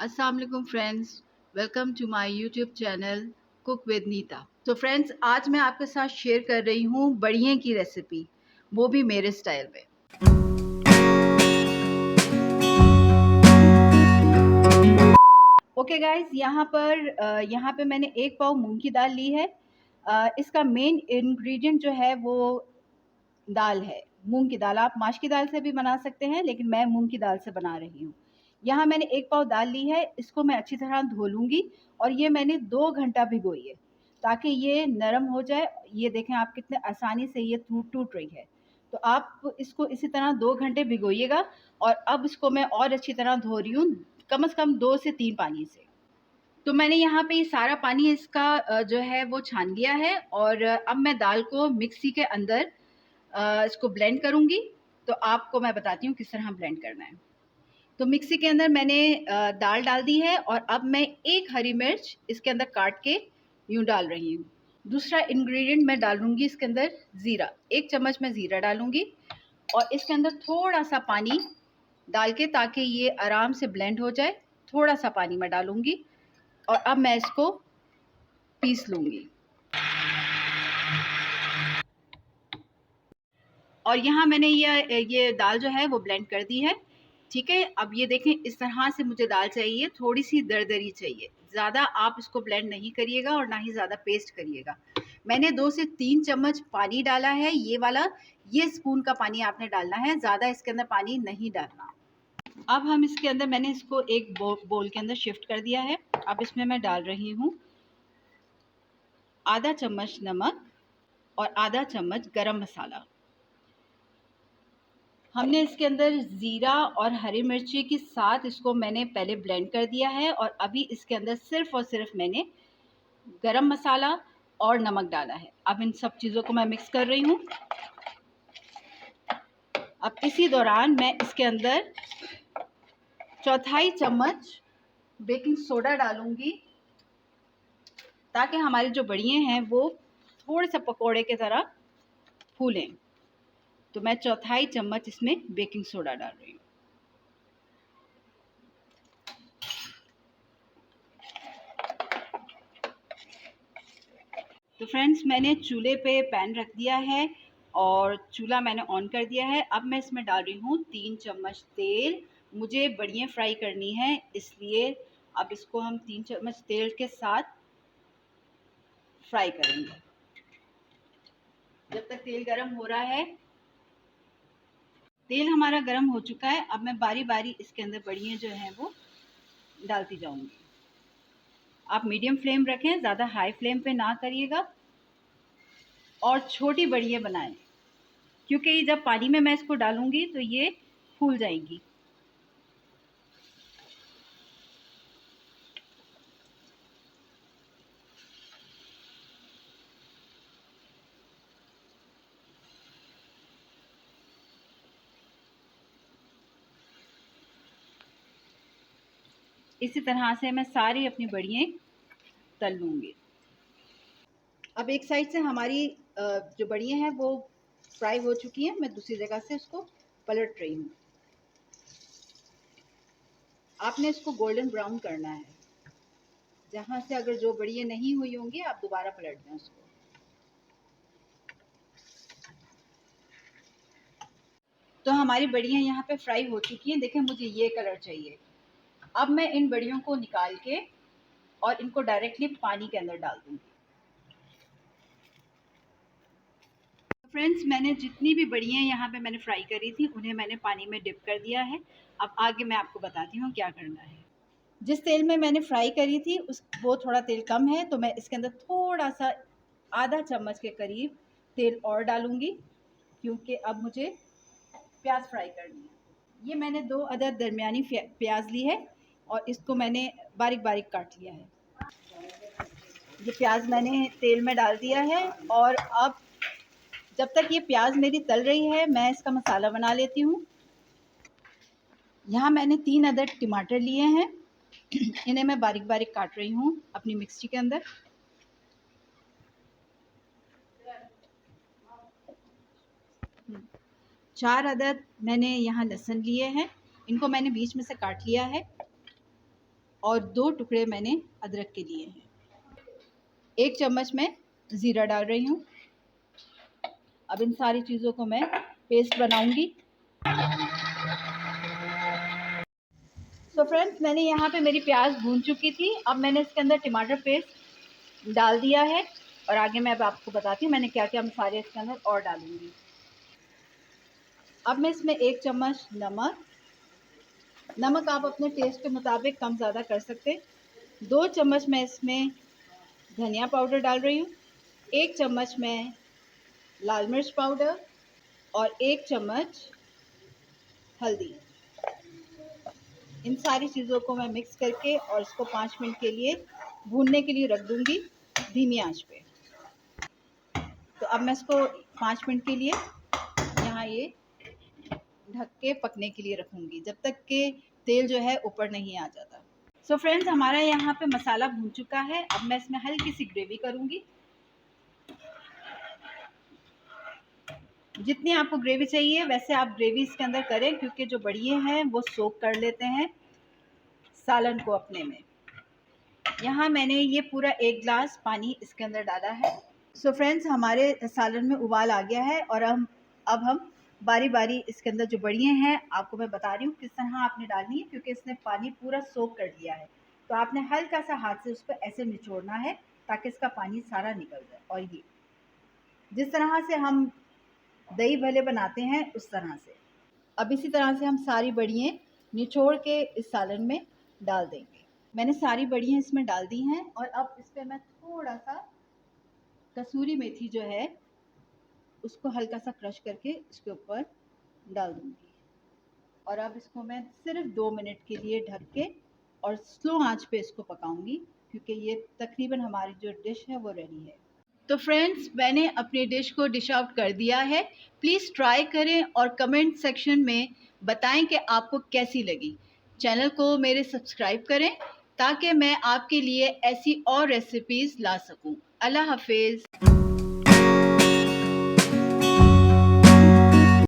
अस्सलाम वालेकुम friends, welcome to my YouTube channel cook with Neeta. तो फ्रेंड्स, आज मैं आपके साथ शेयर कर रही हूँ बड़ियों की रेसिपी, वो भी मेरे स्टाइल में। ओके गाइस, यहाँ पे मैंने 1 पाव मूंग की दाल ली है। इसका मेन इंग्रेडिएंट जो है वो दाल है, मूंग की दाल। आप माश की दाल से भी बना सकते हैं, लेकिन मैं मूंग की दाल से बना रही हूँ। यहाँ मैंने 1 पाव दाल ली है, इसको मैं अच्छी तरह धो लूँगी और ये मैंने 2 घंटा भिगोई है ताकि ये नरम हो जाए। ये देखें आप कितने आसानी से ये टूट रही है। तो आप इसको इसी तरह 2 घंटे भिगोइएगा। और अब इसको मैं और अच्छी तरह धो रही हूँ, कम से कम 2 से 3 पानी से। तो मैंने यहाँ पे ये सारा पानी इसका जो है वो छान लिया है। और अब मैं दाल को मिक्सी के अंदर इसको ब्लेंड करूँगी। तो आपको मैं बताती हूँ किस तरह ब्लेंड करना है। तो मिक्सी के अंदर मैंने दाल डाल दी है और अब मैं 1 हरी मिर्च इसके अंदर काट के यूँ डाल रही हूँ। दूसरा इंग्रेडिएंट मैं डालूँगी इसके अंदर ज़ीरा, 1 चम्मच मैं ज़ीरा डालूँगी और इसके अंदर थोड़ा सा पानी डाल के ताकि ये आराम से ब्लेंड हो जाए। थोड़ा सा पानी मैं डालूँगी और अब मैं इसको पीस लूँगी। और यहाँ मैंने ये दाल जो है वो ब्लेंड कर दी है। ठीक है, अब ये देखें इस तरह से मुझे दाल चाहिए, थोड़ी सी दरदरी चाहिए। ज़्यादा आप इसको ब्लेंड नहीं करिएगा और ना ही ज़्यादा पेस्ट करिएगा। मैंने 2 से 3 चम्मच पानी डाला है, ये वाला, ये स्पून का पानी आपने डालना है, ज़्यादा इसके अंदर पानी नहीं डालना। अब हम इसके अंदर, मैंने इसको एक बोल के अंदर शिफ्ट कर दिया है। अब इसमें मैं डाल रही हूँ आधा चम्मच नमक और आधा चम्मच गरम मसाला। हमने इसके अंदर ज़ीरा और हरी मिर्ची के साथ इसको मैंने पहले ब्लेंड कर दिया है और अभी इसके अंदर सिर्फ़ और सिर्फ मैंने गरम मसाला और नमक डाला है। अब इन सब चीज़ों को मैं मिक्स कर रही हूँ। अब इसी दौरान मैं इसके अंदर चौथाई चम्मच बेकिंग सोडा डालूँगी ताकि हमारी जो बड़ियाँ हैं वो थोड़े से पकोड़े की तरह फूलें। तो मैं चौथाई चम्मच इसमें बेकिंग सोडा डाल रही हूँ। तो फ्रेंड्स, मैंने चूल्हे पे पैन रख दिया है और चूल्हा मैंने ऑन कर दिया है। अब मैं इसमें डाल रही हूँ 3 चम्मच तेल। मुझे बड़ियाँ फ्राई करनी है, इसलिए अब इसको हम 3 चम्मच तेल के साथ फ्राई करेंगे जब तक तेल गर्म हो रहा है। तेल हमारा गर्म हो चुका है। अब मैं बारी बारी इसके अंदर बड़ियाँ जो हैं वो डालती जाऊँगी। आप मीडियम फ्लेम रखें, ज़्यादा हाई फ्लेम पे ना करिएगा और छोटी बड़ियाँ बनाएं, क्योंकि जब पानी में मैं इसको डालूंगी तो ये फूल जाएंगी। इसी तरह से मैं सारी अपनी बड़ियाँ तल लूँगी। अब एक साइड से हमारी जो बड़ियाँ हैं वो फ्राई हो चुकी हैं। मैं दूसरी जगह से इसको पलट रही हूँ। आपने इसको गोल्डन ब्राउन करना है। जहाँ से अगर जो बड़ियाँ नहीं हुई होंगी आप दोबारा पलट दें उसको। तो हमारी बड़ियाँ यहाँ पे फ्राई हो चुकी हैं। देखें, मुझे ये कलर चाहिए। अब मैं इन बड़ियों को निकाल के और इनको डायरेक्टली पानी के अंदर डाल दूँगी। फ्रेंड्स, मैंने जितनी भी बड़ियाँ यहाँ पे मैंने फ्राई करी थी उन्हें मैंने पानी में डिप कर दिया है। अब आगे मैं आपको बताती हूँ क्या करना है। जिस तेल में मैंने फ्राई करी थी वो थोड़ा तेल कम है, तो मैं इसके अंदर थोड़ा सा आधा चम्मच के करीब तेल और डालूँगी, क्योंकि अब मुझे प्याज फ्राई करनी है। ये मैंने 2 अदद दरमियानी प्याज ली है और इसको मैंने बारीक बारीक काट लिया है। ये प्याज मैंने तेल में डाल दिया है और अब जब तक ये प्याज मेरी तल रही है मैं इसका मसाला बना लेती हूँ। यहाँ मैंने 3 अदद टमाटर लिए हैं, इन्हें मैं बारीक बारीक काट रही हूँ अपनी मिक्सी के अंदर। चार अदद मैंने यहाँ लहसुन लिए हैं, इनको मैंने बीच में से काट लिया है। और 2 टुकड़े मैंने अदरक के लिए हैं। 1 चम्मच मैं ज़ीरा डाल रही हूँ। अब इन सारी चीज़ों को मैं पेस्ट बनाऊंगी। तो फ्रेंड्स, मैंने यहाँ पे मेरी प्याज भून चुकी थी। अब मैंने इसके अंदर टमाटर पेस्ट डाल दिया है और आगे मैं अब आपको बताती हूँ मैंने क्या क्या मसाले इसके अंदर और डालूंगी। अब मैं इसमें 1 चम्मच नमक आप अपने टेस्ट के मुताबिक कम ज़्यादा कर सकते। 2 चम्मच मैं इसमें धनिया पाउडर डाल रही हूँ। 1 चम्मच मैं लाल मिर्च पाउडर और 1 चम्मच हल्दी। इन सारी चीज़ों को मैं मिक्स करके और इसको 5 मिनट के लिए भूनने के लिए रख दूँगी धीमी आंच पे। तो अब मैं इसको 5 मिनट के लिए यहाँ ये ढक के पकने के लिए रखूँगी जब तक कि तेल जो है ऊपर नहीं आ जाता। सो फ्रेंड्स, हमारा यहाँ पे मसाला भून चुका है। अब मैं इसमें हल्की सी ग्रेवी करूँगी। जितनी आपको ग्रेवी चाहिए वैसे आप ग्रेवी इसके अंदर करें, क्योंकि जो बड़िए हैं वो सोक कर लेते हैं सालन को अपने में। यहाँ मैंने ये पूरा 1 गिलास पानी इसके अंदर डाला है। सो फ्रेंड्स, हमारे सालन में उबाल आ गया है और अब हम बारी बारी इसके अंदर जो बड़िए हैं आपको मैं बता रही हूँ किस तरह आपने डालनी है, क्योंकि इसने पानी पूरा सोक कर लिया है। तो आपने हल्का सा हाथ से उसको ऐसे निचोड़ना है ताकि इसका पानी सारा निकल जाए। और ये जिस तरह से हम दही भल्ले बनाते हैं उस तरह से। अब इसी तरह से हम सारी बड़ियाँ निचोड़ के इस सालन में डाल देंगे। मैंने सारी बड़ियाँ इसमें डाल दी हैं और अब इस पर मैं थोड़ा सा कसूरी मेथी जो है उसको हल्का सा क्रश करके इसके ऊपर डाल दूँगी। और अब इसको मैं सिर्फ 2 मिनट के लिए ढक के और स्लो आंच पे इसको पकाऊंगी, क्योंकि ये तकरीबन हमारी जो डिश है वो रेडी है। तो फ्रेंड्स, मैंने अपनी डिश को डिश आउट कर दिया है। प्लीज़ ट्राई करें और कमेंट सेक्शन में बताएं कि आपको कैसी लगी। चैनल को मेरे सब्सक्राइब करें ताकि मैं आपके लिए ऐसी और रेसिपीज़ ला सकूं। अल्लाह हाफिज़।